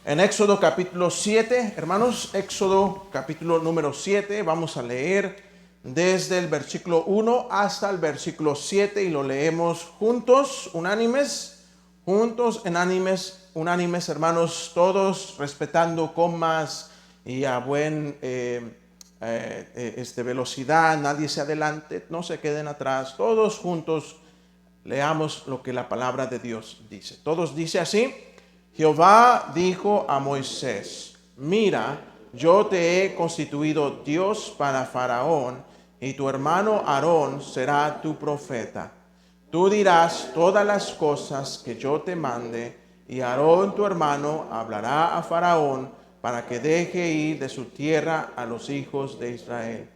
en Éxodo capítulo 7, hermanos, Éxodo capítulo número 7, vamos a leer desde el versículo 1 hasta el versículo 7 y lo leemos juntos, unánimes, hermanos, todos respetando comas y a buen velocidad, nadie se adelante, no se queden atrás, todos juntos leamos lo que la palabra de Dios dice. Todos dice así: Jehová dijo a Moisés: mira, yo te he constituido Dios para Faraón, y tu hermano Aarón será tu profeta. Tú dirás todas las cosas que yo te mande, y Aarón tu hermano hablará a Faraón para que deje ir de su tierra a los hijos de Israel.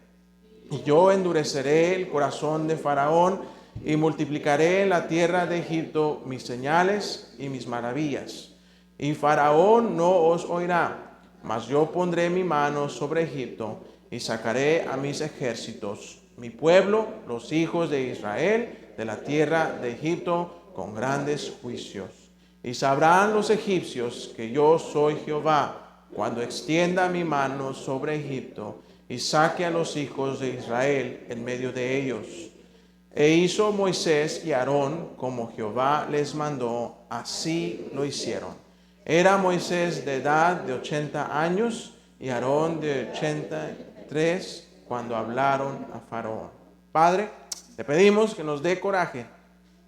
Y yo endureceré el corazón de Faraón y multiplicaré en la tierra de Egipto mis señales y mis maravillas. Y Faraón no os oirá, mas yo pondré mi mano sobre Egipto y sacaré a mis ejércitos, mi pueblo, los hijos de Israel, de la tierra de Egipto con grandes juicios. Y sabrán los egipcios que yo soy Jehová, cuando extienda mi mano sobre Egipto y saque a los hijos de Israel en medio de ellos. E hizo Moisés y Aarón como Jehová les mandó, así lo hicieron. Era Moisés de edad de 80 años y Aarón de 83 cuando hablaron a Faraón. Padre, te pedimos que nos dé coraje,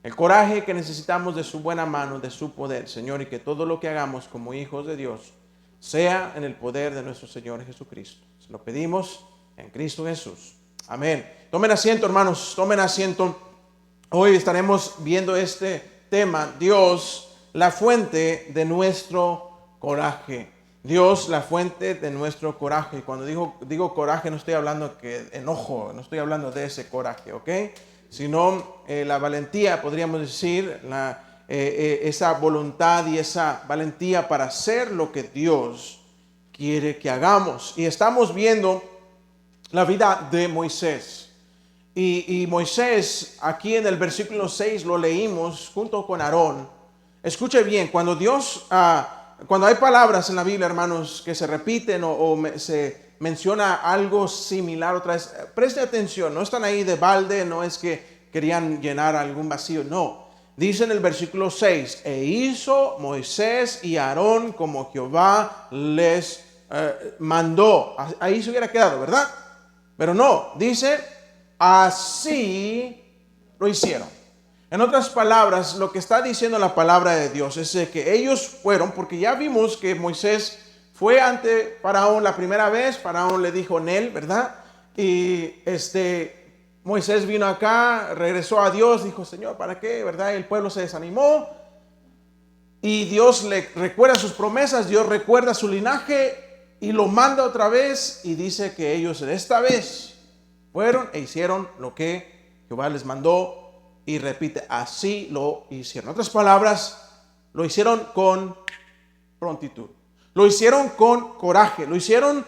el coraje que necesitamos de su buena mano, de su poder, Señor, y que todo lo que hagamos como hijos de Dios sea en el poder de nuestro Señor Jesucristo. Se lo pedimos en Cristo Jesús. Amén. Tomen asiento, hermanos, tomen asiento. Hoy estaremos viendo este tema: Dios, la fuente de nuestro coraje. Dios, la fuente de nuestro coraje. Y cuando digo coraje, no estoy hablando de enojo, no estoy hablando de ese coraje, ¿ok? Sino la valentía, podríamos decir, esa voluntad y esa valentía para hacer lo que Dios quiere que hagamos. Y estamos viendo la vida de Moisés. Y Moisés, aquí en el versículo 6 lo leímos junto con Aarón. Escuche bien, cuando hay palabras en la Biblia, hermanos, que se repiten o se menciona algo similar otra vez, preste atención, no están ahí de balde, no es que querían llenar algún vacío, no. Dice en el versículo 6, e hizo Moisés y Aarón como Jehová les mandó. Ahí se hubiera quedado, ¿verdad? Pero no, dice, así lo hicieron. En otras palabras, lo que está diciendo la palabra de Dios es que ellos fueron, porque ya vimos que Moisés fue ante Faraón la primera vez, Faraón le dijo Nel, ¿verdad? Y Moisés vino acá, regresó a Dios, dijo, Señor, ¿para qué? ¿Verdad? El pueblo se desanimó y Dios le recuerda sus promesas, Dios recuerda su linaje y lo manda otra vez y dice que ellos esta vez fueron e hicieron lo que Jehová les mandó. Y repite, así lo hicieron. En otras palabras, lo hicieron con prontitud. Lo hicieron con coraje. Lo hicieron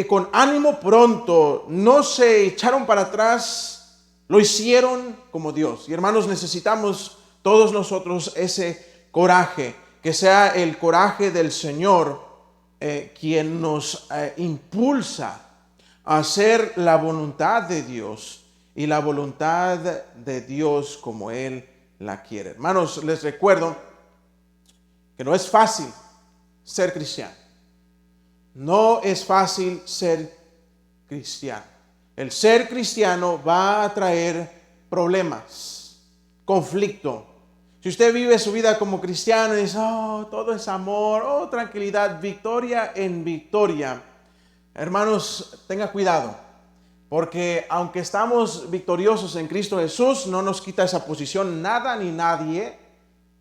con ánimo pronto. No se echaron para atrás. Lo hicieron como Dios. Y hermanos, necesitamos todos nosotros ese coraje. Que sea el coraje del Señor quien nos impulsa a hacer la voluntad de Dios. Y la voluntad de Dios como Él la quiere. Hermanos, les recuerdo que no es fácil ser cristiano. No es fácil ser cristiano. El ser cristiano va a traer problemas, conflicto. Si usted vive su vida como cristiano y dice, oh, todo es amor, oh, tranquilidad, victoria en victoria. Hermanos, tenga cuidado. Porque aunque estamos victoriosos en Cristo Jesús, no nos quita esa posición. Nada ni nadie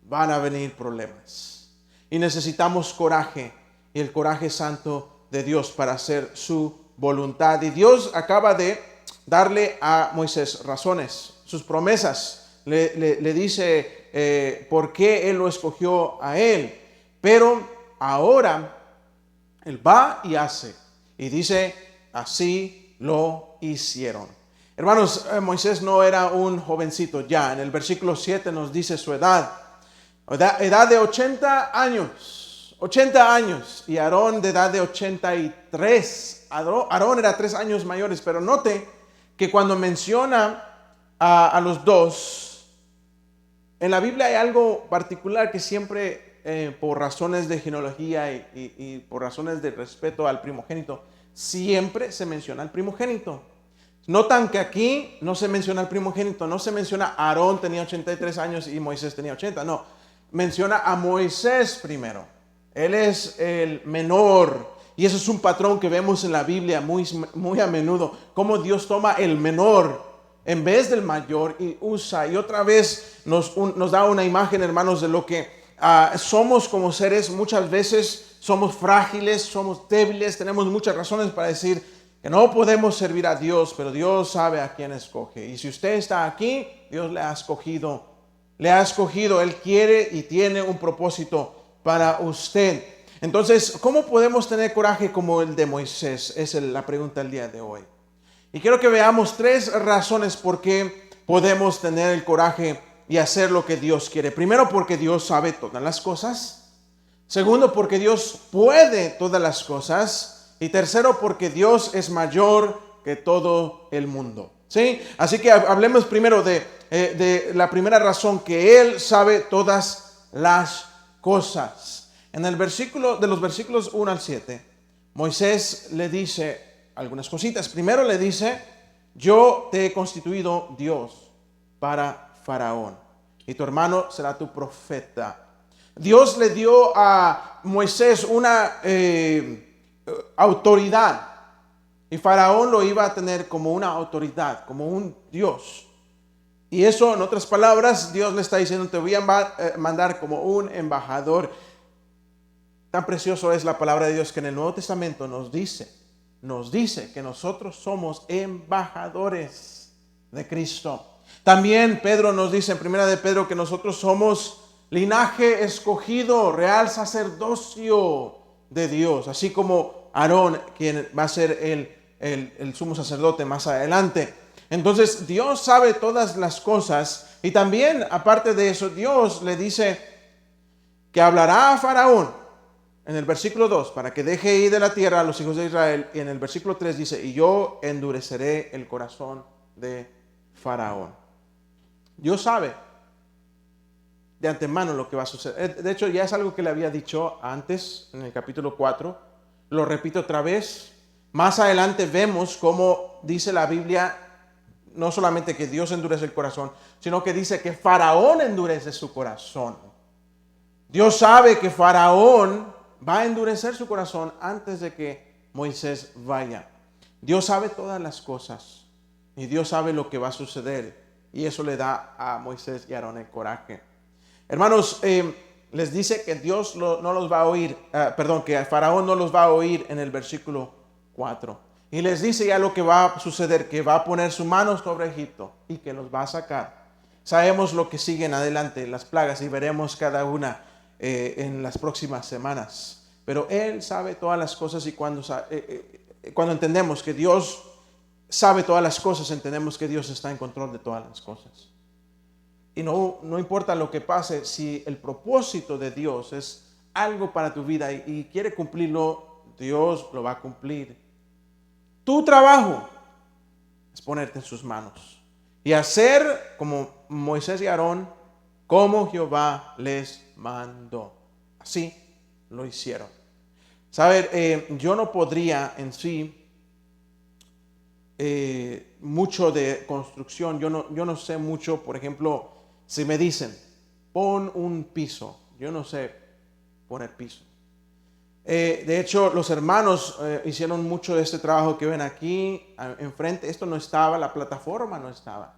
van a venir problemas. Y necesitamos coraje. Y el coraje santo de Dios para hacer su voluntad. Y Dios acaba de darle a Moisés razones, sus promesas. Le dice por qué Él lo escogió a él. Pero ahora Él va y hace. Y dice, así lo hicieron. Hermanos, Moisés no era un jovencito ya. En el versículo 7 nos dice su edad de 80 años. 80 años y Aarón de edad de 83. Aarón era 3 años mayores, pero note que cuando menciona a los dos, en la Biblia hay algo particular que siempre, por razones de genealogía y por razones de respeto al primogénito, siempre se menciona al primogénito. Notan que aquí no se menciona al primogénito, no se menciona Aarón tenía 83 años y Moisés tenía 80, no. Menciona a Moisés primero. Él es el menor. Y eso es un patrón que vemos en la Biblia muy a menudo. Cómo Dios toma el menor en vez del mayor y usa. Y otra vez nos da una imagen, hermanos, de lo que somos como seres. Muchas veces somos frágiles, somos débiles. Tenemos muchas razones para decir que no podemos servir a Dios, pero Dios sabe a quién escoge. Y si usted está aquí, Dios le ha escogido. Le ha escogido. Él quiere y tiene un propósito para usted. Entonces, ¿cómo podemos tener coraje como el de Moisés? Esa es la pregunta del día de hoy. Y quiero que veamos 3 razones por qué podemos tener el coraje y hacer lo que Dios quiere. Primero, porque Dios sabe todas las cosas. Segundo, porque Dios puede todas las cosas. Y tercero, porque Dios es mayor que todo el mundo. ¿Sí? Así que hablemos primero de la primera razón, que Él sabe todas las cosas. En el versículo, de los versículos 1 al 7, Moisés le dice algunas cositas. Primero le dice, yo te he constituido Dios para Faraón, y tu hermano será tu profeta. Dios le dio a Moisés una autoridad, y Faraón lo iba a tener como una autoridad, como un Dios. Y eso, en otras palabras, Dios le está diciendo, te voy a mandar como un embajador. Tan precioso es la palabra de Dios que en el Nuevo Testamento nos dice que nosotros somos embajadores de Cristo. También Pedro nos dice en primera de Pedro que nosotros somos linaje escogido, real sacerdocio de Dios, así como Aarón, quien va a ser el sumo sacerdote más adelante. Entonces Dios sabe todas las cosas, y también aparte de eso Dios le dice que hablará a Faraón en el versículo 2 para que deje ir de la tierra a los hijos de Israel, y en el versículo 3 dice, y yo endureceré el corazón de Faraón. Dios sabe de antemano lo que va a suceder. De hecho, ya es algo que le había dicho antes en el capítulo 4. Lo repito otra vez. Más adelante vemos cómo dice la Biblia, no solamente que Dios endurece el corazón, sino que dice que Faraón endurece su corazón. Dios sabe que Faraón va a endurecer su corazón antes de que Moisés vaya. Dios sabe todas las cosas y Dios sabe lo que va a suceder, y eso le da a Moisés y a Aarón el coraje. Hermanos, les dice que Dios no los va a oír, que Faraón no los va a oír en el versículo 4. Y les dice ya lo que va a suceder, que va a poner su mano sobre Egipto y que los va a sacar. Sabemos lo que sigue en adelante, las plagas, y veremos cada una en las próximas semanas. Pero Él sabe todas las cosas, y cuando entendemos que Dios sabe todas las cosas, entendemos que Dios está en control de todas las cosas. Y no importa lo que pase, si el propósito de Dios es algo para tu vida y quiere cumplirlo, Dios lo va a cumplir. Tu trabajo es ponerte en sus manos y hacer como Moisés y Aarón, como Jehová les mandó. Así lo hicieron. Saber, yo no podría en sí mucho de construcción. Yo no sé mucho. Por ejemplo, si me dicen pon un piso, yo no sé poner piso. De hecho, los hermanos hicieron mucho de este trabajo que ven aquí enfrente. Esto no estaba, la plataforma no estaba.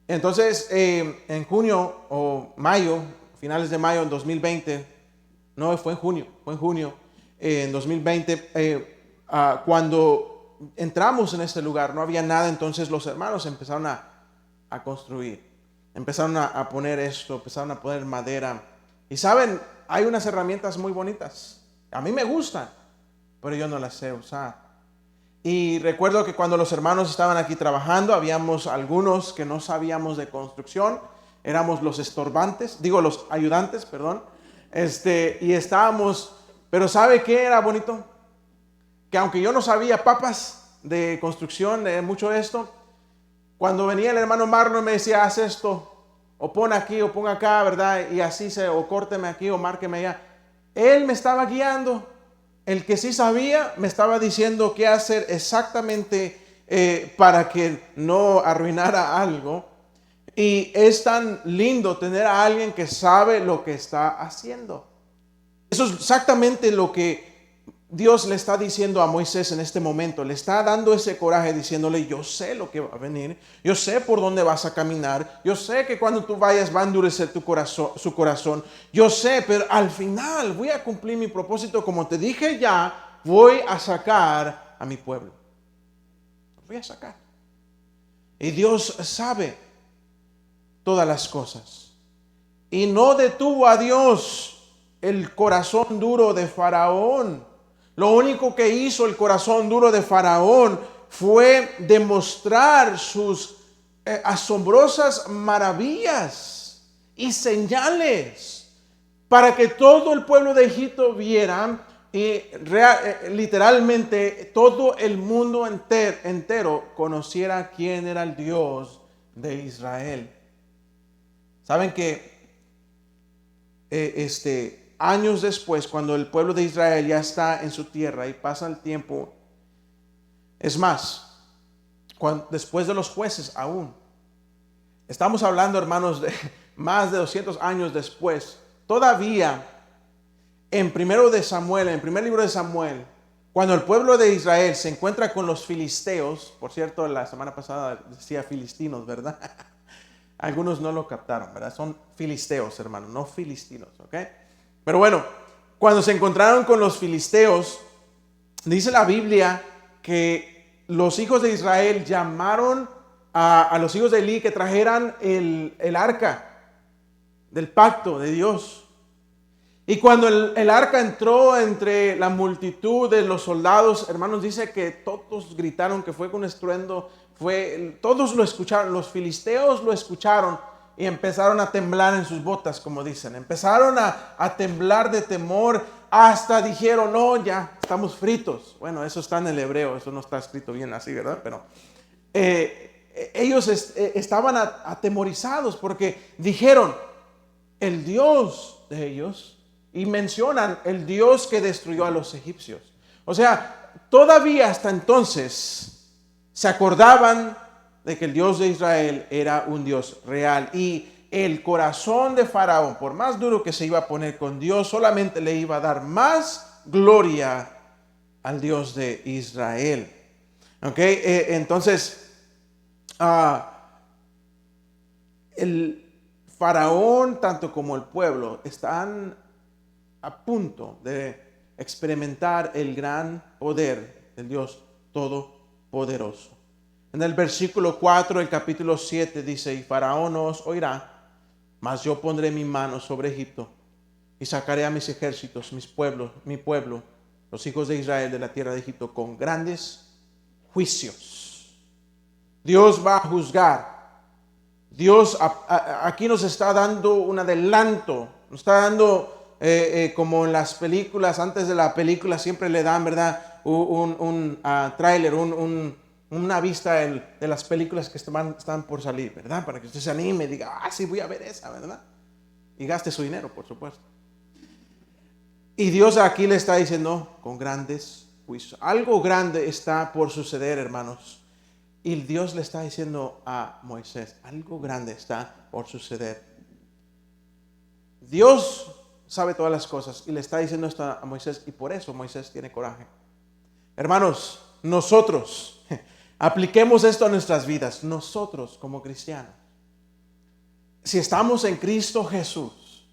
Entonces, en junio o mayo, finales de mayo en 2020, no fue en junio, en 2020, cuando entramos en este lugar, no había nada. Entonces los hermanos empezaron a construir, empezaron a poner esto, empezaron a poner madera. Y saben, hay unas herramientas muy bonitas. A mí me gustan, pero yo no las sé usar. Y recuerdo que cuando los hermanos estaban aquí trabajando, habíamos algunos que no sabíamos de construcción. Éramos los ayudantes, Y estábamos, pero ¿sabe qué era bonito? Que aunque yo no sabía papas de construcción, de mucho esto, cuando venía el hermano Marlon me decía, haz esto, o pon aquí, o pon acá, ¿verdad? Y así o córteme aquí, o márqueme allá. Él me estaba guiando. El que sí sabía me estaba diciendo qué hacer exactamente para que no arruinara algo. Y es tan lindo tener a alguien que sabe lo que está haciendo. Eso es exactamente lo que Dios le está diciendo a Moisés en este momento. Le está dando ese coraje diciéndole, yo sé lo que va a venir. Yo sé por dónde vas a caminar. Yo sé que cuando tú vayas va a endurecer su corazón. Yo sé, pero al final voy a cumplir mi propósito. Como te dije ya, voy a sacar a mi pueblo. Voy a sacar. Y Dios sabe todas las cosas. Y no detuvo a Dios el corazón duro de Faraón. Lo único que hizo el corazón duro de Faraón fue demostrar sus asombrosas maravillas y señales para que todo el pueblo de Egipto viera y literalmente todo el mundo entero conociera quién era el Dios de Israel. Saben que años después, cuando el pueblo de Israel ya está en su tierra y pasa el tiempo, es más, después de los jueces aún, estamos hablando, hermanos, de más de 200 años después, todavía en primer libro de Samuel, cuando el pueblo de Israel se encuentra con los filisteos, por cierto, la semana pasada decía filistinos, ¿verdad? Algunos no lo captaron, ¿verdad? Son filisteos, hermano, no filistinos, ¿ok? Pero bueno, cuando se encontraron con los filisteos, dice la Biblia que los hijos de Israel llamaron a los hijos de Elí que trajeran el arca del pacto de Dios. Y cuando el arca entró entre la multitud de los soldados, hermanos, dice que todos gritaron, que fue con estruendo, todos lo escucharon, los filisteos lo escucharon y empezaron a temblar en sus botas, como dicen. Empezaron a temblar de temor, hasta dijeron, no, ya estamos fritos. Bueno, eso está en el hebreo, eso no está escrito bien así, ¿verdad? Pero ellos estaban atemorizados porque dijeron, el Dios de ellos, y mencionan el Dios que destruyó a los egipcios. O sea, todavía hasta entonces se acordaban de que el Dios de Israel era un Dios real. Y el corazón de Faraón, por más duro que se iba a poner con Dios, solamente le iba a dar más gloria al Dios de Israel. ¿Ok? Entonces, el Faraón, tanto como el pueblo, están a punto de experimentar el gran poder del Dios Todopoderoso. En el versículo 4 del capítulo 7 dice, y Faraón no os oirá, mas yo pondré mi mano sobre Egipto y sacaré a mis ejércitos, mi pueblo, los hijos de Israel de la tierra de Egipto con grandes juicios. Dios va a juzgar. Dios aquí nos está dando un adelanto, nos está dando como en las películas, antes de la película siempre le dan, ¿verdad? Un tráiler, una vista de las películas que están por salir, ¿verdad? Para que usted se anime y diga, sí, voy a ver esa, ¿verdad? Y gaste su dinero, por supuesto. Y Dios aquí le está diciendo, con grandes juicios. Algo grande está por suceder, hermanos. Y Dios le está diciendo a Moisés, algo grande está por suceder. Dios sabe todas las cosas y le está diciendo esto a Moisés, y por eso Moisés tiene coraje. Hermanos, nosotros apliquemos esto a nuestras vidas. Nosotros como cristianos, si estamos en Cristo Jesús,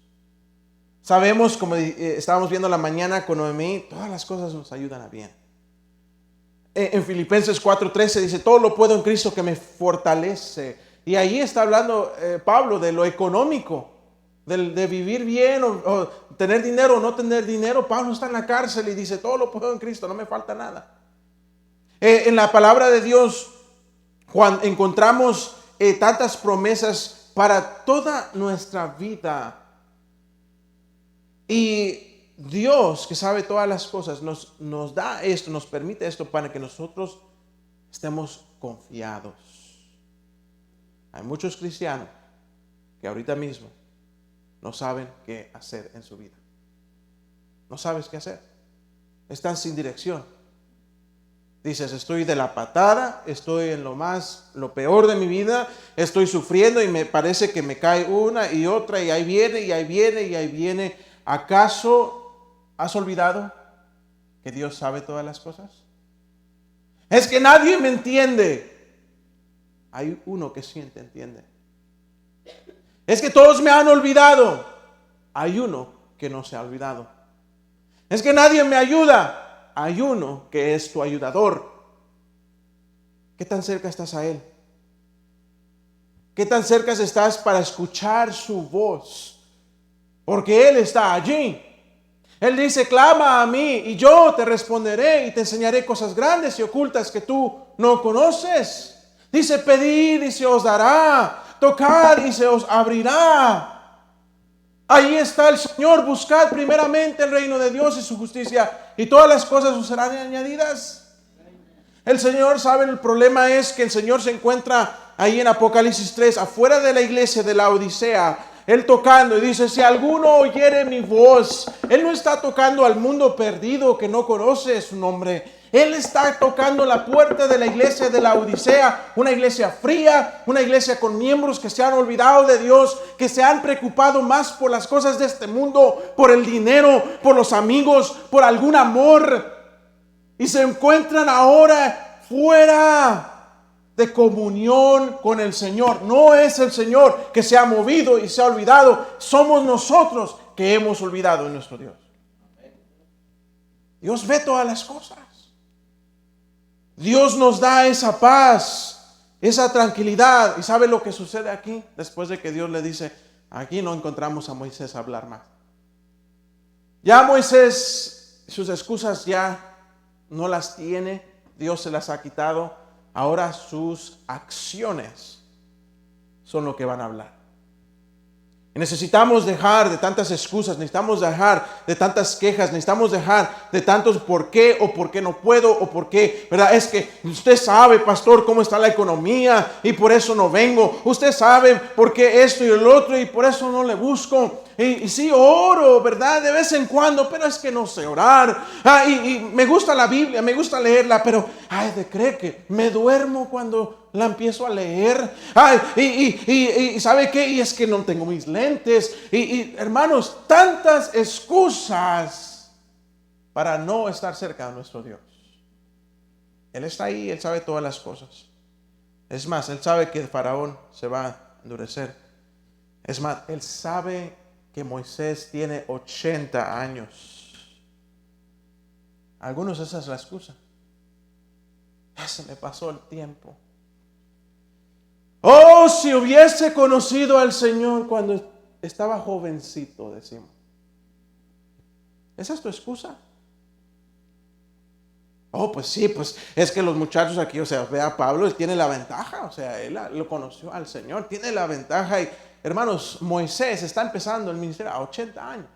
sabemos, como estábamos viendo la mañana con Noemí, todas las cosas nos ayudan a bien. En Filipenses 4:13 dice, todo lo puedo en Cristo que me fortalece. Y ahí está hablando Pablo de lo económico, de vivir bien o tener dinero o no tener dinero. Pablo está en la cárcel y dice, todo lo puedo en Cristo, no me falta nada. En la palabra de Dios, cuando encontramos tantas promesas para toda nuestra vida. Y Dios, que sabe todas las cosas, nos da esto, nos permite esto para que nosotros estemos confiados. Hay muchos cristianos que ahorita mismo no saben qué hacer en su vida. No sabes qué hacer. Están sin dirección. Dices, estoy de la patada, estoy en lo peor de mi vida, estoy sufriendo y me parece que me cae una y otra y ahí viene y ahí viene y ahí viene. ¿Acaso has olvidado que Dios sabe todas las cosas? Es que nadie me entiende. Hay uno que sí te entiende. Es que todos me han olvidado. Hay uno que no se ha olvidado. Es que nadie me ayuda. Hay uno que es tu ayudador. ¿Qué tan cerca estás a Él? ¿Qué tan cerca estás para escuchar su voz? Porque Él está allí. Él dice, clama a mí y yo te responderé y te enseñaré cosas grandes y ocultas que tú no conoces. Dice, pedid y se os dará, tocad y se os abrirá. Ahí está el Señor, buscad primeramente el reino de Dios y su justicia y todas las cosas os serán añadidas. El Señor sabe, el problema es que el Señor se encuentra ahí en Apocalipsis 3, afuera de la iglesia de la Odisea, Él tocando y dice, si alguno oyere mi voz, Él no está tocando al mundo perdido que no conoce su nombre. Él está tocando la puerta de la iglesia de la Odisea, una iglesia fría, una iglesia con miembros que se han olvidado de Dios, que se han preocupado más por las cosas de este mundo, por el dinero, por los amigos, por algún amor. Y se encuentran ahora fuera de comunión con el Señor. No es el Señor que se ha movido y se ha olvidado, somos nosotros que hemos olvidado en nuestro Dios. Dios ve todas las cosas. Dios nos da esa paz, esa tranquilidad. ¿Y sabe lo que sucede aquí? Después de que Dios le dice, aquí no encontramos a Moisés hablar más. Ya Moisés, sus excusas ya no las tiene, Dios se las ha quitado. Ahora sus acciones son lo que van a hablar. Y necesitamos dejar de tantas excusas, necesitamos dejar de tantas quejas, necesitamos dejar de tantos por qué o por qué no puedo o por qué, ¿verdad? Es que usted sabe, pastor, cómo está la economía y por eso no vengo. Usted sabe por qué esto y el otro y por eso no le busco. Y sí oro, ¿verdad? De vez en cuando, pero es que no sé orar. Y me gusta la Biblia, me gusta leerla, pero de creer que me duermo cuando la empiezo a leer. Y ¿sabe qué? Y es que no tengo mis lentes. Y hermanos, tantas excusas para no estar cerca de nuestro Dios. Él está ahí, Él sabe todas las cosas. Es más, Él sabe que el faraón se va a endurecer. Es más, Él sabe que Moisés tiene 80 años. Algunos esa es la excusa. Ya se me pasó el tiempo. Oh, si hubiese conocido al Señor cuando estaba jovencito, decimos. ¿Esa es tu excusa? Oh, pues sí, pues es que los muchachos aquí, o sea, vea, Pablo, él tiene la ventaja, o sea, él lo conoció al Señor, tiene la ventaja. Y hermanos, Moisés está empezando el ministerio a 80 años.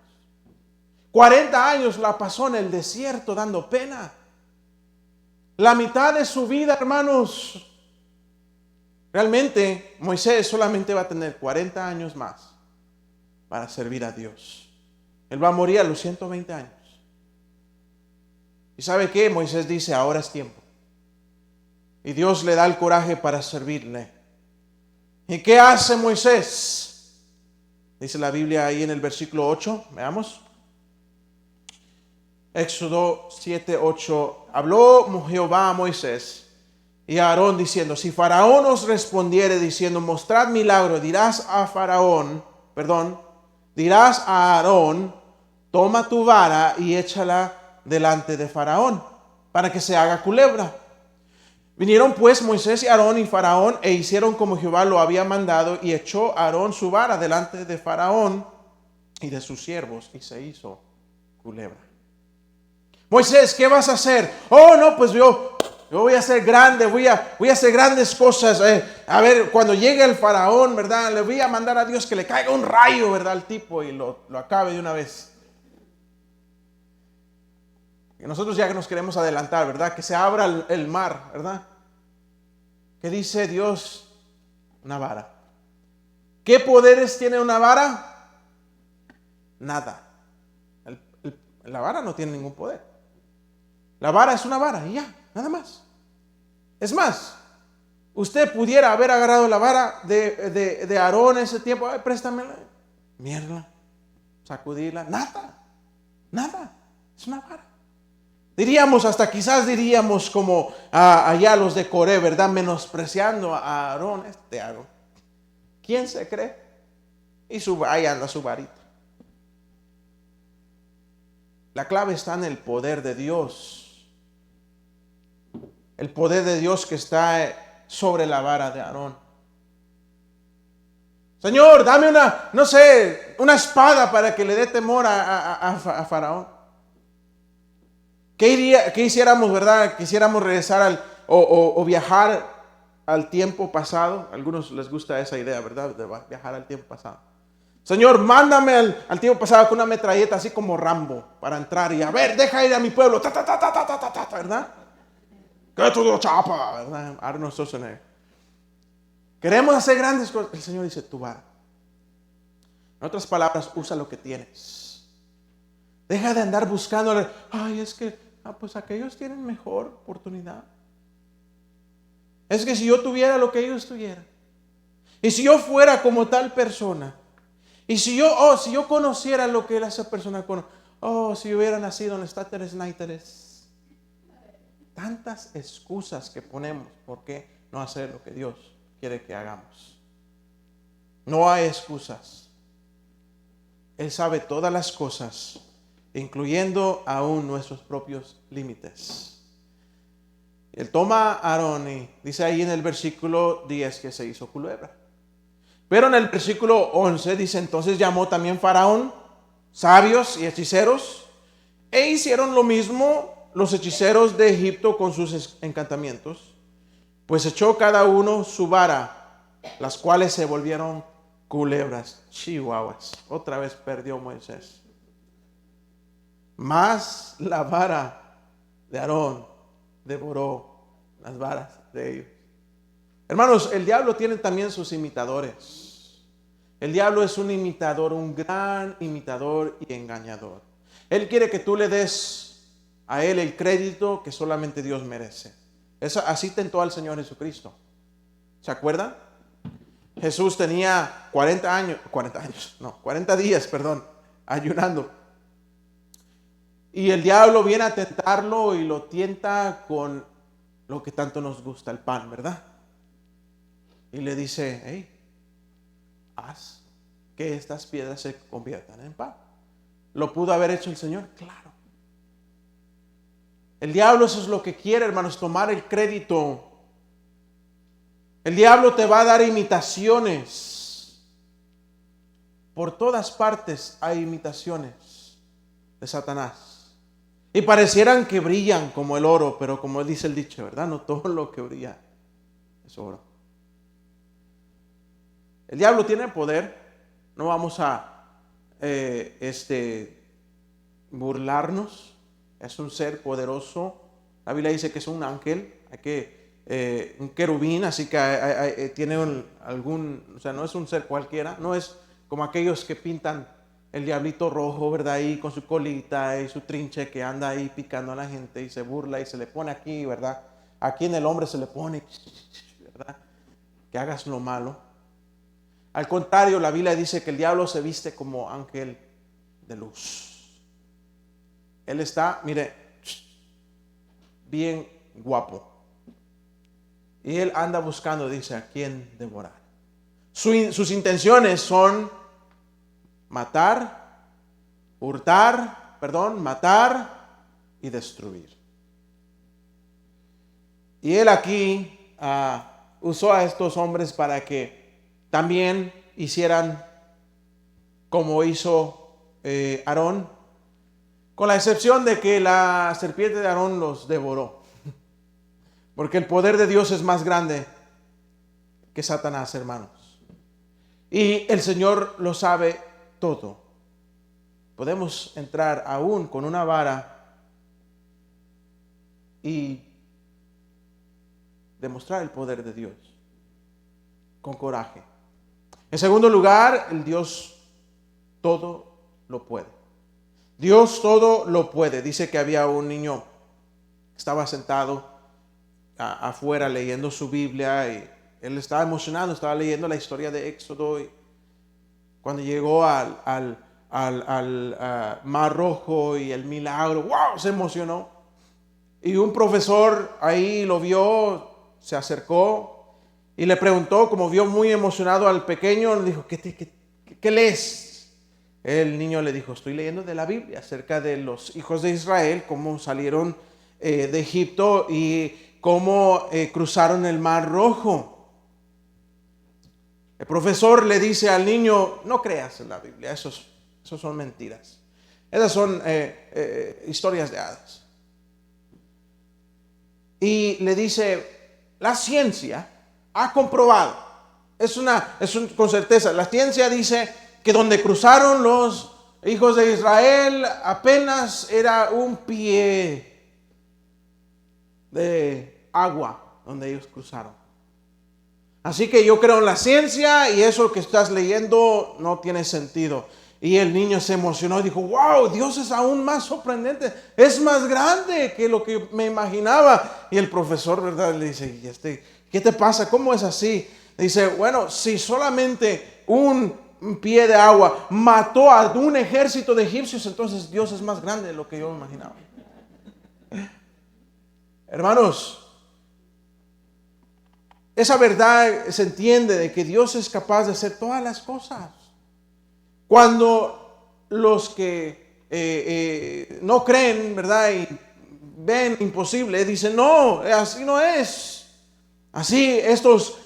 40 años la pasó en el desierto dando pena. La mitad de su vida, hermanos. Realmente Moisés solamente va a tener 40 años más para servir a Dios. Él va a morir a los 120 años. ¿Y sabe qué? Moisés dice, ahora es tiempo. Y Dios le da el coraje para servirle. ¿Y qué hace Moisés? Dice la Biblia ahí en el versículo 8. Veamos. Éxodo 7, 8. Habló Jehová a Moisés y a Aarón diciendo, si Faraón os respondiere diciendo, mostrad milagro, dirás a Aarón, toma tu vara y échala delante de Faraón, para que se haga culebra. Vinieron pues Moisés y Aarón y Faraón, e hicieron como Jehová lo había mandado, y echó Aarón su vara delante de Faraón y de sus siervos, y se hizo culebra. Moisés, ¿qué vas a hacer? Oh, no, pues yo voy a ser grande, voy a hacer grandes cosas. A ver, cuando llegue el Faraón, ¿verdad? Le voy a mandar a Dios que le caiga un rayo, ¿verdad? Al tipo y lo acabe de una vez. que nosotros ya nos queremos adelantar, ¿verdad? Que se abra el mar, ¿verdad? ¿Qué dice Dios? Una vara. ¿Qué poderes tiene una vara? Nada. La vara no tiene ningún poder. La vara es una vara y ya, nada más. Es más, usted pudiera haber agarrado la vara de Aarón en ese tiempo. Ay, préstamela. Mierda. Sacudirla. Nada. Es una vara. Diríamos, hasta quizás diríamos como allá los de Coré, ¿verdad? Menospreciando a Aarón, Aarón. ¿Quién se cree? Y ahí anda su varita. La clave está en el poder de Dios. El poder de Dios que está sobre la vara de Aarón. Señor, dame una espada para que le dé temor a Faraón. ¿Qué hiciéramos, verdad? Quisiéramos regresar o viajar al tiempo pasado. A algunos les gusta esa idea, ¿verdad? De viajar al tiempo pasado. Señor, mándame al tiempo pasado con una metralleta así como Rambo para entrar y a ver, deja ir a mi pueblo, ¿verdad? Que todo chapa, ¿verdad? Arnold Schwarzenegger. Queremos hacer grandes cosas. El Señor dice, tu vara. En otras palabras, usa lo que tienes. Deja de andar buscando. Ay, es que pues aquellos tienen mejor oportunidad. Es que si yo tuviera lo que ellos tuvieran, y si yo fuera como tal persona, y si yo conociera lo que esa persona conoce, si yo hubiera nacido en los Táteres Náiteres. Tantas excusas que ponemos por qué no hacer lo que Dios quiere que hagamos. No hay excusas. Él sabe todas las cosas, incluyendo aún nuestros propios límites. Él toma a Aarón y dice ahí en el versículo 10 que se hizo culebra. Pero en el versículo 11 dice, entonces llamó también Faraón sabios y hechiceros, e hicieron lo mismo los hechiceros de Egipto con sus encantamientos, pues echó cada uno su vara, las cuales se volvieron culebras. Chihuahuas, otra vez perdió Moisés. Mas la vara de Aarón devoró las varas de ellos. Hermanos, el diablo tiene también sus imitadores. El diablo es un imitador, un gran imitador y engañador. Él quiere que tú le des a él el crédito que solamente Dios merece. Así tentó al Señor Jesucristo. ¿Se acuerdan? Jesús tenía 40 días, ayunando. Y el diablo viene a tentarlo y lo tienta con lo que tanto nos gusta, el pan, ¿verdad? Y le dice, hey, haz que estas piedras se conviertan en pan. ¿Lo pudo haber hecho el Señor? Claro. El diablo eso es lo que quiere, hermanos, tomar el crédito. El diablo te va a dar imitaciones. Por todas partes hay imitaciones de Satanás. Y parecieran que brillan como el oro, pero como dice el dicho, ¿verdad? No todo lo que brilla es oro. El diablo tiene poder. No vamos a burlarnos. Es un ser poderoso. La Biblia dice que es un ángel, un querubín, así que tiene o sea, no es un ser cualquiera, no es como aquellos que pintan el diablito rojo, ¿verdad? Ahí con su colita y su trinche que anda ahí picando a la gente y se burla y se le pone aquí, ¿verdad? Aquí en el hombre se le pone, ¿verdad? Que hagas lo malo. Al contrario, la Biblia dice que el diablo se viste como ángel de luz. Él está, mire, bien guapo. Y él anda buscando, dice, a quién devorar. Sus intenciones son matar y destruir. Y él aquí usó a estos hombres para que también hicieran como hizo Aarón, con la excepción de que la serpiente de Aarón los devoró. Porque el poder de Dios es más grande que Satanás, hermanos. Y el Señor lo sabe todo. Podemos entrar aún con una vara y demostrar el poder de Dios con coraje. En segundo lugar, el Dios todo lo puede. Dios todo lo puede. Dice que había un niño que estaba sentado afuera leyendo su Biblia y él estaba emocionado, estaba leyendo la historia de Éxodo y cuando llegó al Mar Rojo y el milagro, ¡wow!, se emocionó. Y un profesor ahí lo vio, se acercó y le preguntó, como vio muy emocionado al pequeño, le dijo, ¿qué lees? El niño le dijo, estoy leyendo de la Biblia acerca de los hijos de Israel, cómo salieron de Egipto y cómo cruzaron el Mar Rojo. El profesor le dice al niño, no creas en la Biblia, esos son mentiras. Esas son historias de hadas. Y le dice, la ciencia ha comprobado, con certeza, la ciencia dice que donde cruzaron los hijos de Israel apenas era un pie de agua donde ellos cruzaron. Así que yo creo en la ciencia y eso que estás leyendo no tiene sentido. Y el niño se emocionó y dijo, wow, Dios es aún más sorprendente, es más grande que lo que me imaginaba. Y el profesor, ¿verdad?, le dice, ¿qué te pasa? ¿Cómo es así? Dice, bueno, si solamente un pie de agua mató a un ejército de egipcios, entonces Dios es más grande de lo que yo me imaginaba. Hermanos, esa verdad se entiende de que Dios es capaz de hacer todas las cosas. Cuando los que no creen, ¿verdad?, y ven imposible, dicen, no, así no es. Así estos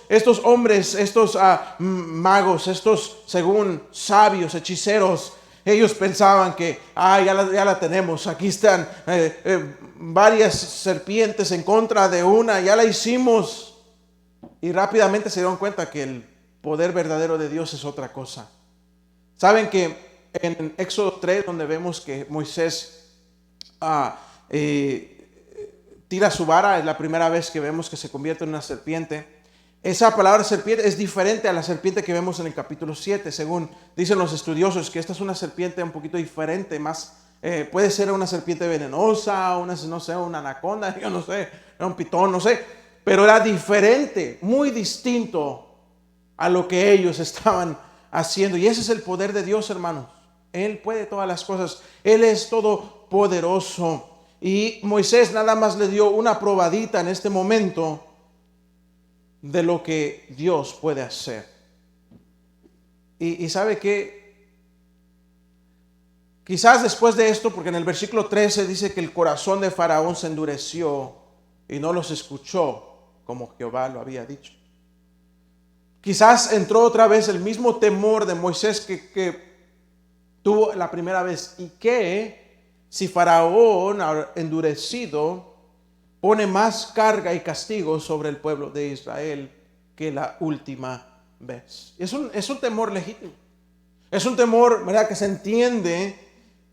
hombres, estos magos, estos según sabios, hechiceros, ellos pensaban que, ya la tenemos, aquí están varias serpientes en contra de una, ya la hicimos. Y rápidamente se dieron cuenta que el poder verdadero de Dios es otra cosa. Saben que en Éxodo 3, donde vemos que Moisés tira su vara, es la primera vez que vemos que se convierte en una serpiente. Esa palabra serpiente es diferente a la serpiente que vemos en el capítulo 7, según dicen los estudiosos, que esta es una serpiente un poquito diferente, más puede ser una serpiente venenosa, una anaconda, yo no sé, un pitón, no sé, pero era diferente, muy distinto a lo que ellos estaban haciendo. Y ese es el poder de Dios, hermanos. Él puede todas las cosas. Él es todopoderoso. Y Moisés nada más le dio una probadita en este momento de lo que Dios puede hacer. Y sabe que quizás después de esto, porque en el versículo 13 dice que el corazón de Faraón se endureció y no los escuchó como Jehová lo había dicho. Quizás entró otra vez el mismo temor de Moisés que tuvo la primera vez. Y que si Faraón, endurecido, pone más carga y castigo sobre el pueblo de Israel que la última vez. Es un temor legítimo. Es un temor, ¿verdad?, que se entiende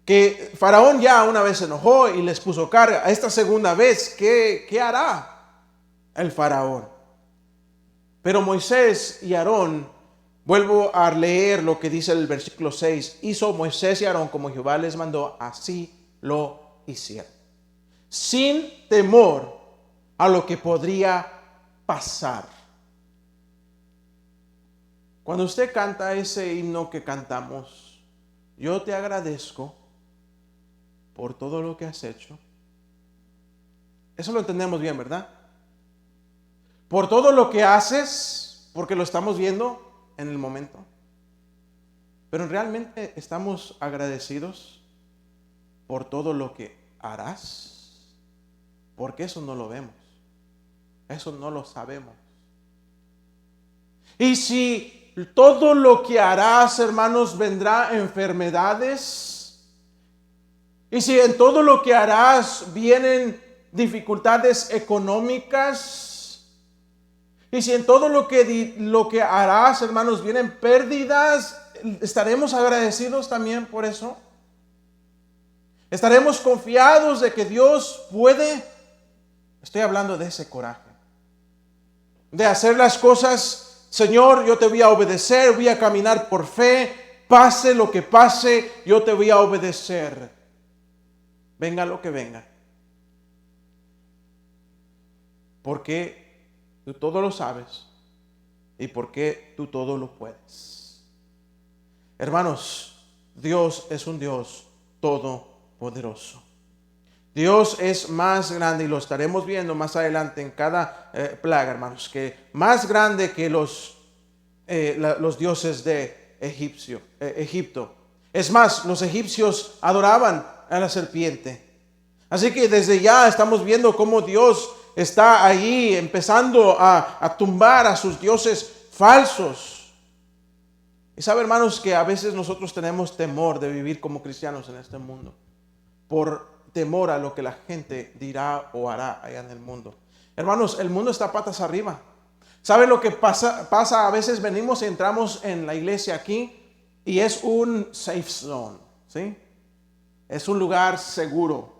que Faraón ya una vez se enojó y les puso carga. A esta segunda vez, ¿qué hará el Faraón? Pero Moisés y Aarón, vuelvo a leer lo que dice el versículo 6, hizo Moisés y Aarón como Jehová les mandó, así lo hicieron. Sin temor a lo que podría pasar. Cuando usted canta ese himno que cantamos, yo te agradezco por todo lo que has hecho. Eso lo entendemos bien, ¿verdad? Por todo lo que haces, porque lo estamos viendo en el momento. Pero realmente estamos agradecidos por todo lo que harás, porque eso no lo vemos, eso no lo sabemos. Y si todo lo que harás, hermanos, vendrá enfermedades, y si en todo lo que harás vienen dificultades económicas, y si en todo lo que harás, hermanos, vienen pérdidas, ¿estaremos agradecidos también por eso? ¿Estaremos confiados de que Dios puede? Estoy hablando de ese coraje. De hacer las cosas, Señor, yo te voy a obedecer, voy a caminar por fe, pase lo que pase, yo te voy a obedecer. Venga lo que venga. Porque tú todo lo sabes y porque tú todo lo puedes. Hermanos, Dios es un Dios todopoderoso. Dios es más grande, y lo estaremos viendo más adelante en cada plaga, hermanos, que más grande que los dioses de Egipto. Es más, los egipcios adoraban a la serpiente. Así que desde ya estamos viendo cómo Dios está ahí empezando a tumbar a sus dioses falsos. Y sabe, hermanos, que a veces nosotros tenemos temor de vivir como cristianos en este mundo, por temor a lo que la gente dirá o hará allá en el mundo. Hermanos, el mundo está patas arriba. ¿Sabe lo que pasa? A veces venimos y entramos en la iglesia aquí y es un safe zone, ¿sí? Es un lugar seguro.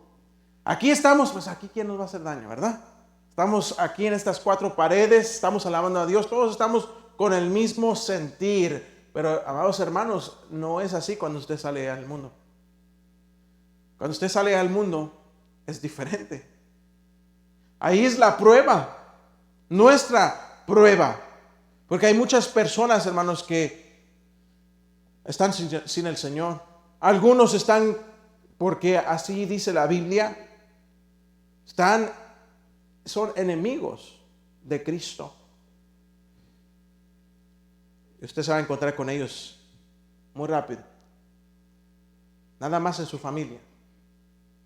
Aquí estamos, pues aquí ¿quién nos va a hacer daño, verdad? Estamos aquí en estas cuatro paredes, estamos alabando a Dios, todos estamos con el mismo sentir. Pero, amados hermanos, no es así cuando usted sale al mundo. Cuando usted sale al mundo, es diferente. Ahí es la prueba, nuestra prueba. Porque hay muchas personas, hermanos, que están sin el Señor. Algunos están, porque así dice la Biblia, son enemigos de Cristo. Y usted se va a encontrar con ellos muy rápido. Nada más en su familia.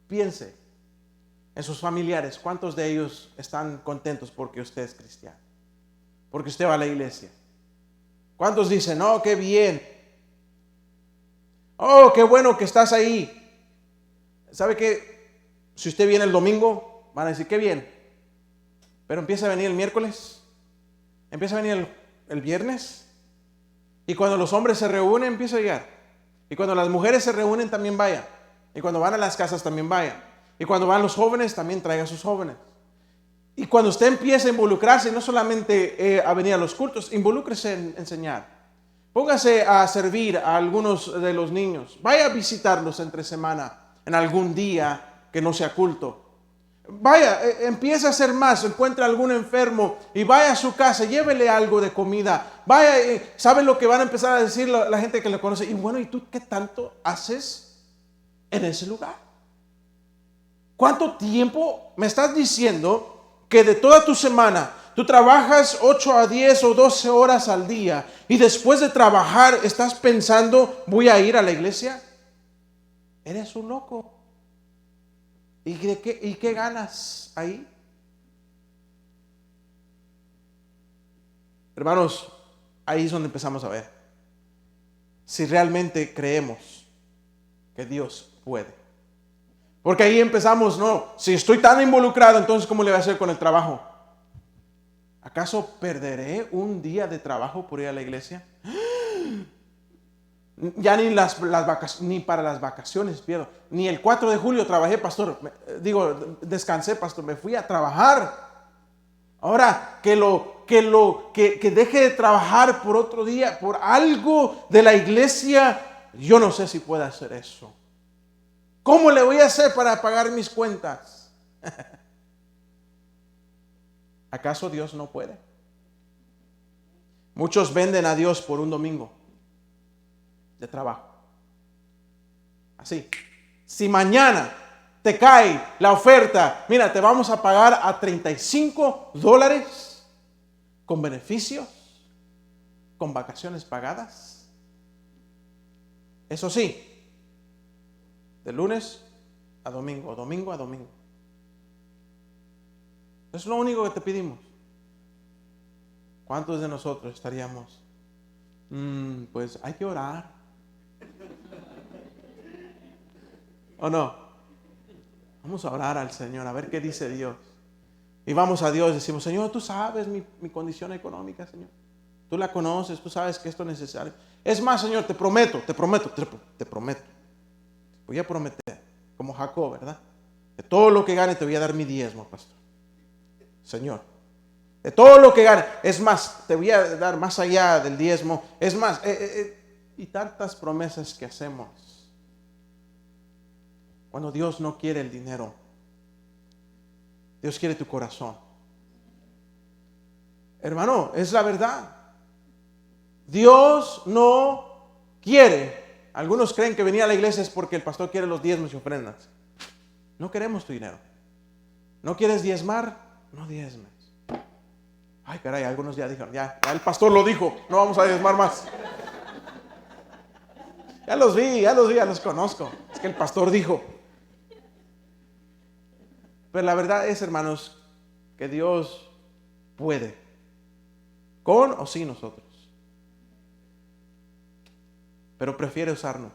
Piense en sus familiares. ¿Cuántos de ellos están contentos porque usted es cristiano? Porque usted va a la iglesia. ¿Cuántos dicen, oh, qué bien? Oh, qué bueno que estás ahí. ¿Sabe qué? Si usted viene el domingo, van a decir, qué bien. Pero empieza a venir el miércoles. Empieza a venir el viernes. Y cuando los hombres se reúnen, empieza a llegar. Y cuando las mujeres se reúnen, también vaya. Y cuando van a las casas, también vaya. Y cuando van los jóvenes, también traiga a sus jóvenes. Y cuando usted empieza a involucrarse, no solamente a venir a los cultos, involúcrese en enseñar. Póngase a servir a algunos de los niños. Vaya a visitarlos entre semana, en algún día que no sea culto. Vaya, empieza a hacer más, encuentra algún enfermo y vaya a su casa, llévele algo de comida. Vaya, ¿sabe lo que van a empezar a decir la gente que le conoce? Y bueno, ¿y tú qué tanto haces en ese lugar? ¿Cuánto tiempo me estás diciendo que de toda tu semana tú trabajas 8 a 10 o 12 horas al día y después de trabajar estás pensando, voy a ir a la iglesia? Eres un loco. ¿Y qué ganas ahí? Hermanos, ahí es donde empezamos a ver si realmente creemos que Dios puede. Porque ahí empezamos, no, si estoy tan involucrado, entonces ¿cómo le voy a hacer con el trabajo? ¿Acaso perderé un día de trabajo por ir a la iglesia? Ya ni ni para las vacaciones pierdo. Ni el 4 de julio trabajé, pastor. Descansé, pastor. Me fui a trabajar. Ahora que deje de trabajar por otro día, por algo de la iglesia, yo no sé si pueda hacer eso. ¿Cómo le voy a hacer para pagar mis cuentas? ¿Acaso Dios no puede? Muchos venden a Dios por un domingo de trabajo. Así. Si mañana te cae la oferta, mira, te vamos a pagar a $35 con beneficios, con vacaciones pagadas. Eso sí, de lunes a domingo, domingo a domingo. Es lo único que te pedimos. ¿Cuántos de nosotros estaríamos? Pues hay que orar. ¿O no? Vamos a orar al Señor, a ver qué dice Dios. Y vamos a Dios y decimos, Señor, tú sabes mi condición económica, Señor. Tú la conoces, tú sabes que esto es necesario. Es más, Señor, te prometo. Voy a prometer, como Jacob, ¿verdad? Que todo lo que gane te voy a dar mi diezmo, pastor. Señor. De todo lo que gana. Es más, te voy a dar más allá del diezmo. Es más, y tantas promesas que hacemos. Cuando Dios no quiere el dinero, Dios quiere tu corazón. Hermano, es la verdad. Dios no quiere. Algunos creen que venir a la iglesia es porque el pastor quiere los diezmos y ofrendas. No queremos tu dinero. ¿No quieres diezmar? No diezmes. Ay, caray, algunos ya dijeron, ya el pastor lo dijo, no vamos a diezmar más. Ya los vi, ya los conozco. Es que el pastor dijo. Pero la verdad es, hermanos, que Dios puede, con o sin nosotros. Pero prefiere usarnos.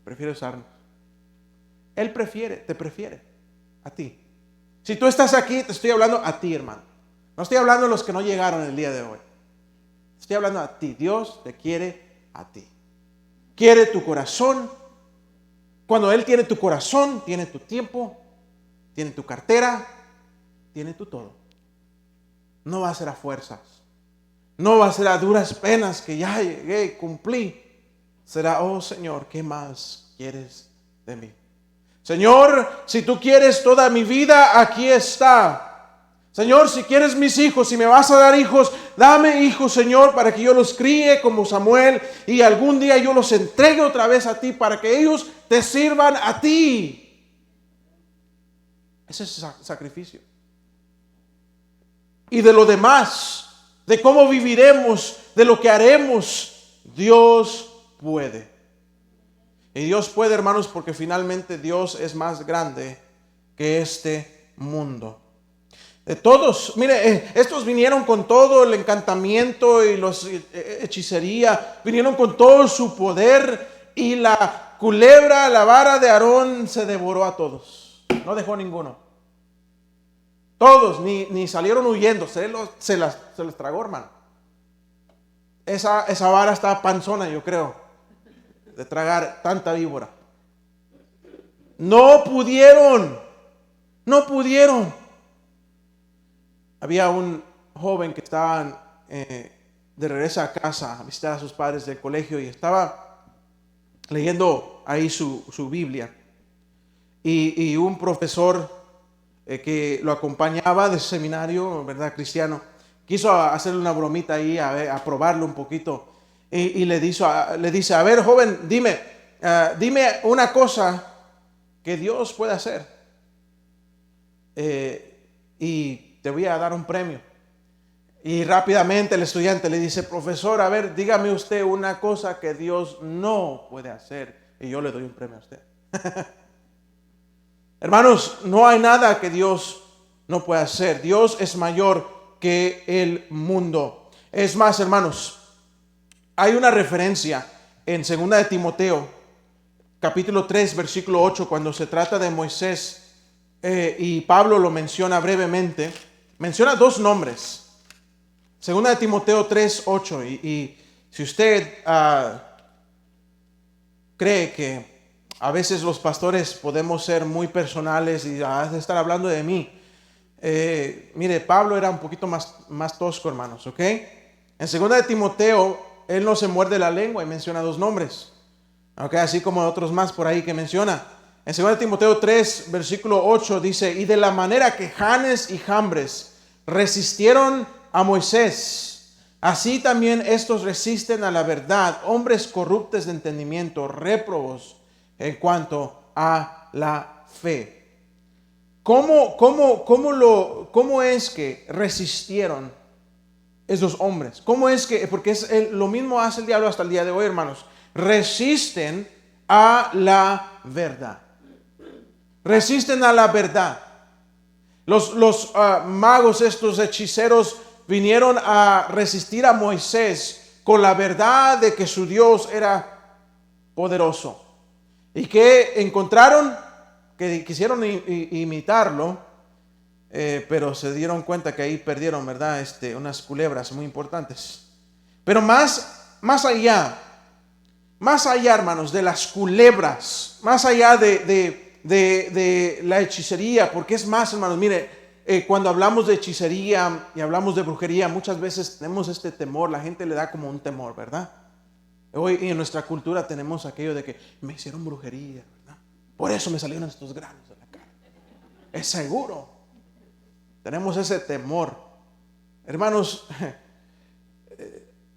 Prefiere usarnos. Él te prefiere a ti. Si tú estás aquí, te estoy hablando a ti, hermano. No estoy hablando de los que no llegaron el día de hoy. Estoy hablando a ti. Dios te quiere a ti. Quiere tu corazón. Cuando Él tiene tu corazón, tiene tu tiempo, tiene tu cartera, tiene tu todo. No va a ser a fuerzas. No va a ser a duras penas que ya llegué, cumplí. Será, oh Señor, ¿qué más quieres de mí? Señor, si tú quieres toda mi vida, aquí está. Señor, si quieres mis hijos, si me vas a dar hijos, dame hijos, Señor, para que yo los críe como Samuel y algún día yo los entregue otra vez a ti para que ellos te sirvan a ti. Ese es el sacrificio. Y de lo demás, de cómo viviremos, de lo que haremos, Dios puede. Y Dios puede, hermanos, porque finalmente Dios es más grande que este mundo. De todos, mire, estos vinieron con todo el encantamiento y los hechicería, vinieron con todo su poder y la culebra, la vara de Aarón se devoró a todos, no dejó ninguno. Todos, ni salieron huyendo, se las tragó, hermano. Esa vara estaba panzona, yo creo, de tragar tanta víbora. No pudieron. Había un joven que estaba de regreso a casa a visitar a sus padres del colegio y estaba leyendo ahí su Biblia. Y un profesor que lo acompañaba de seminario, ¿verdad? Cristiano, quiso hacerle una bromita ahí, a probarlo un poquito. Y le dice, a ver, joven, dime una cosa que Dios puede hacer. Y te voy a dar un premio. Y rápidamente el estudiante le dice, profesor, a ver, dígame usted una cosa que Dios no puede hacer. Y yo le doy un premio a usted. Hermanos, no hay nada que Dios no pueda hacer. Dios es mayor que el mundo. Es más, hermanos, hay una referencia en 2 de Timoteo, capítulo 3, versículo 8, cuando se trata de Moisés, y Pablo lo menciona brevemente. Menciona dos nombres. 2 de Timoteo 3, 8. Y si usted cree que a veces los pastores podemos ser muy personales y de estar hablando de mí, mire, Pablo era un poquito más tosco, hermanos, ¿ok? En 2 de Timoteo, él no se muerde la lengua y menciona dos nombres, ¿ok? Así como otros más por ahí que menciona. En 2 de Timoteo 3, versículo 8 dice, y de la manera que Janes y Jambres resistieron a Moisés, así también estos resisten a la verdad, hombres corruptos de entendimiento, réprobos en cuanto a la fe. ¿Cómo es que resistieron esos hombres? ¿Cómo es que? Porque lo mismo hace el diablo hasta el día de hoy, hermanos. Resisten a la verdad. Resisten a la verdad. Los magos, estos hechiceros, vinieron a resistir a Moisés con la verdad de que su Dios era poderoso. Y que encontraron, que quisieron imitarlo, pero se dieron cuenta que ahí perdieron, ¿verdad? Unas culebras muy importantes. Pero más allá, hermanos, de las culebras, más allá de la hechicería, porque es más, hermanos, mire, cuando hablamos de hechicería y hablamos de brujería, muchas veces tenemos este temor, la gente le da como un temor, ¿verdad? Hoy en nuestra cultura tenemos aquello de que me hicieron brujería, ¿verdad? Por eso me salieron estos granos en la cara. Es seguro. Tenemos ese temor. Hermanos,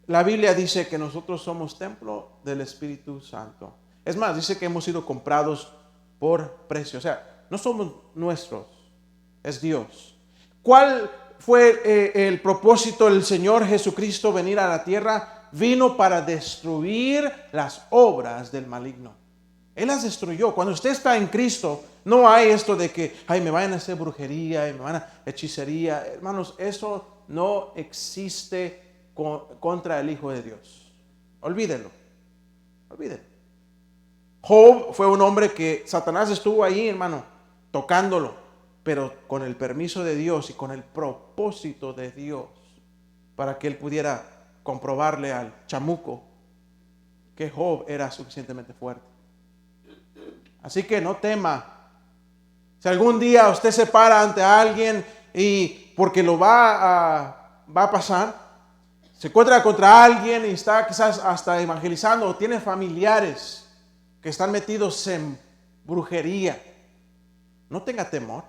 la Biblia dice que nosotros somos templo del Espíritu Santo. Es más, dice que hemos sido comprados por precio. O sea, no somos nuestros, es Dios. ¿Cuál fue el propósito del Señor Jesucristo venir a la tierra? Vino para destruir las obras del maligno. Él las destruyó. Cuando usted está en Cristo, no hay esto de que, ay, me vayan a hacer brujería y me van a hechicería. Hermanos, eso no existe contra el Hijo de Dios. Olvídenlo. Olvídenlo. Job fue un hombre que Satanás estuvo ahí, hermano, tocándolo, pero con el permiso de Dios y con el propósito de Dios, para que él pudiera comprobarle al chamuco que Job era suficientemente fuerte. Así que no tema. Si algún día usted se para ante alguien y porque lo va a pasar, se encuentra contra alguien y está quizás hasta evangelizando, o tiene familiares que están metidos en brujería, no tenga temor.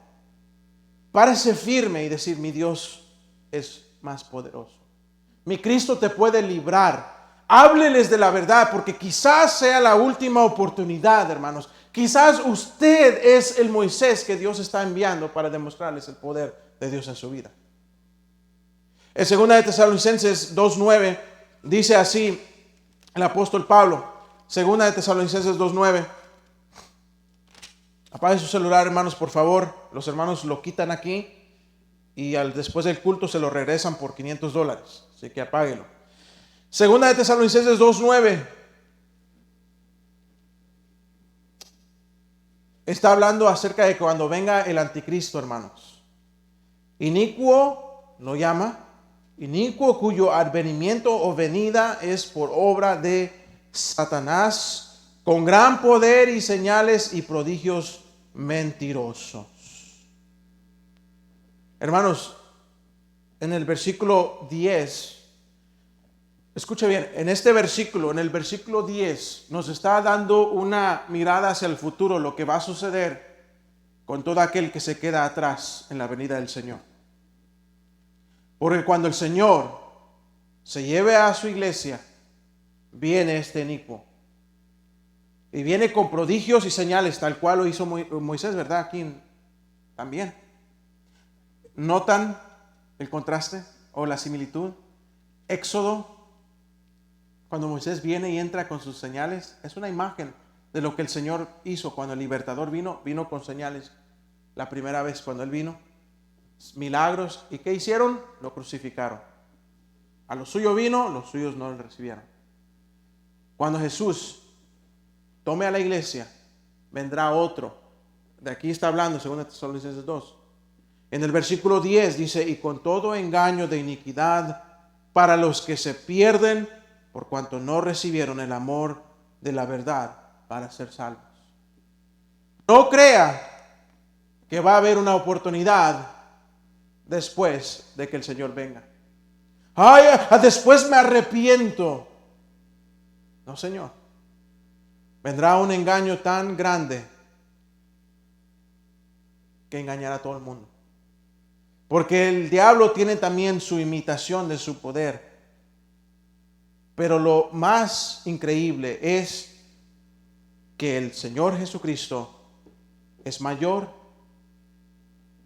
Párese firme y decir, mi Dios es más poderoso. Mi Cristo te puede librar. Hábleles de la verdad, porque quizás sea la última oportunidad, hermanos. Quizás usted es el Moisés que Dios está enviando para demostrarles el poder de Dios en su vida. En 2 de Tesalonicenses 2:9 dice así el apóstol Pablo. 2 de Tesalonicenses 2:9. Apague su celular, hermanos, por favor. Los hermanos lo quitan aquí y después del culto se lo regresan por $500. Así que apáguelo. 2 de Tesalonicenses 2:9. Está hablando acerca de cuando venga el anticristo, hermanos. Inicuo lo llama. Inicuo cuyo advenimiento o venida es por obra de Satanás, con gran poder y señales y prodigios mentirosos. Hermanos, en el versículo 10, escuche bien, en este versículo, en el versículo 10, nos está dando una mirada hacia el futuro, lo que va a suceder con todo aquel que se queda atrás en la venida del Señor. Porque cuando el Señor se lleve a su iglesia, viene este inicuo. Y viene con prodigios y señales, tal cual lo hizo Moisés, ¿verdad? Aquí también. ¿Notan el contraste o la similitud? Éxodo, cuando Moisés viene y entra con sus señales, es una imagen de lo que el Señor hizo cuando el libertador vino con señales. La primera vez cuando él vino, milagros. ¿Y qué hicieron? Lo crucificaron. A lo suyo vino, los suyos no lo recibieron. Cuando Jesús tome a la iglesia, vendrá otro. De aquí está hablando 2 Tesalonicenses 2. En el versículo 10 dice, y con todo engaño de iniquidad para los que se pierden, por cuanto no recibieron el amor de la verdad para ser salvos. No crea que va a haber una oportunidad después de que el Señor venga. Ay, después me arrepiento. No, Señor. Vendrá un engaño tan grande que engañará a todo el mundo. Porque el diablo tiene también su imitación de su poder. Pero lo más increíble es que el Señor Jesucristo es mayor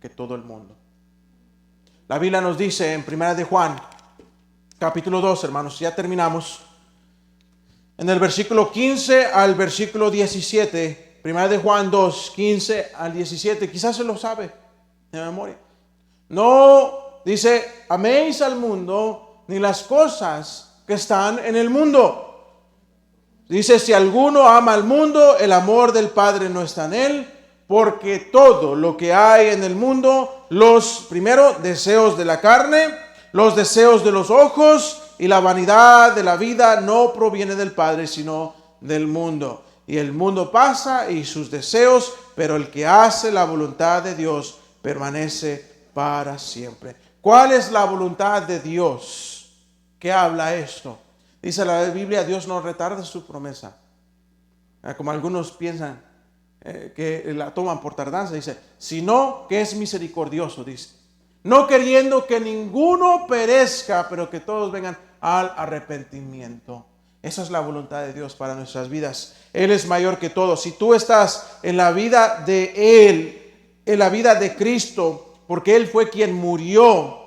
que todo el mundo. La Biblia nos dice en 1 de Juan, capítulo 2, hermanos, ya terminamos. En el versículo 15 al versículo 17, 1 de Juan 2, 15 al 17, quizás se lo sabe de memoria. No, dice, améis al mundo ni las cosas que están en el mundo. Dice, si alguno ama al mundo, el amor del Padre no está en él, porque todo lo que hay en el mundo, los primero deseos de la carne, los deseos de los ojos y la vanidad de la vida no proviene del Padre, sino del mundo. Y el mundo pasa y sus deseos, pero el que hace la voluntad de Dios permanece para siempre. ¿Cuál es la voluntad de Dios? ¿Qué habla esto? Dice la Biblia, Dios no retarda su promesa. Como algunos piensan que la toman por tardanza, dice, sino que es misericordioso, dice. No queriendo que ninguno perezca, pero que todos vengan al arrepentimiento. Esa es la voluntad de Dios para nuestras vidas. Él es mayor que todo. Si tú estás en la vida de Él, en la vida de Cristo, porque Él fue quien murió.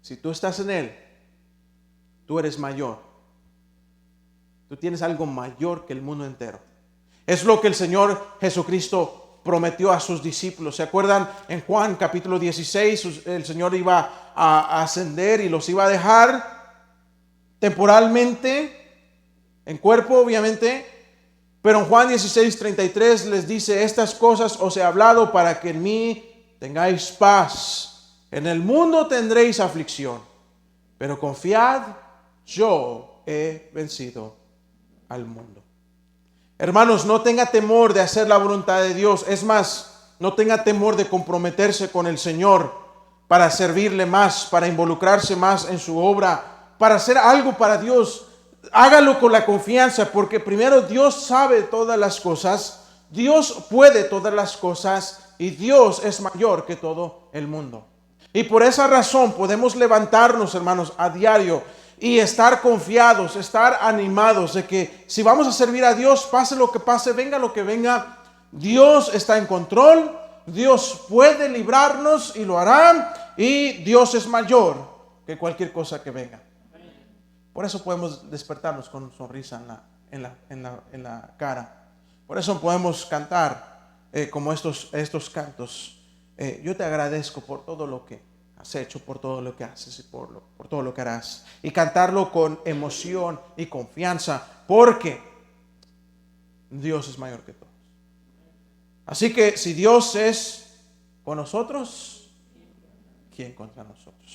Si tú estás en Él, tú eres mayor. Tú tienes algo mayor que el mundo entero. Es lo que el Señor Jesucristo prometió a sus discípulos. ¿Se acuerdan? En Juan capítulo 16, el Señor iba a ascender y los iba a dejar temporalmente, en cuerpo obviamente, pero en Juan 16:33 les dice, estas cosas os he hablado para que en mí tengáis paz. En el mundo tendréis aflicción, pero confiad, yo he vencido al mundo. Hermanos, no tenga temor de hacer la voluntad de Dios. Es más, no tenga temor de comprometerse con el Señor para servirle más, para involucrarse más en su obra, para hacer algo para Dios. Hágalo con la confianza, porque primero Dios sabe todas las cosas, Dios puede todas las cosas y Dios es mayor que todo el mundo. Y por esa razón podemos levantarnos, hermanos, a diario y estar confiados, estar animados de que si vamos a servir a Dios, pase lo que pase, venga lo que venga, Dios está en control, Dios puede librarnos y lo hará, y Dios es mayor que cualquier cosa que venga. Por eso podemos despertarnos con sonrisa en la cara. Por eso podemos cantar como estos cantos. Yo te agradezco por todo lo que has hecho, por todo lo que haces y por todo lo que harás. Y cantarlo con emoción y confianza, porque Dios es mayor que todos. Así que si Dios es con nosotros, ¿quién contra nosotros?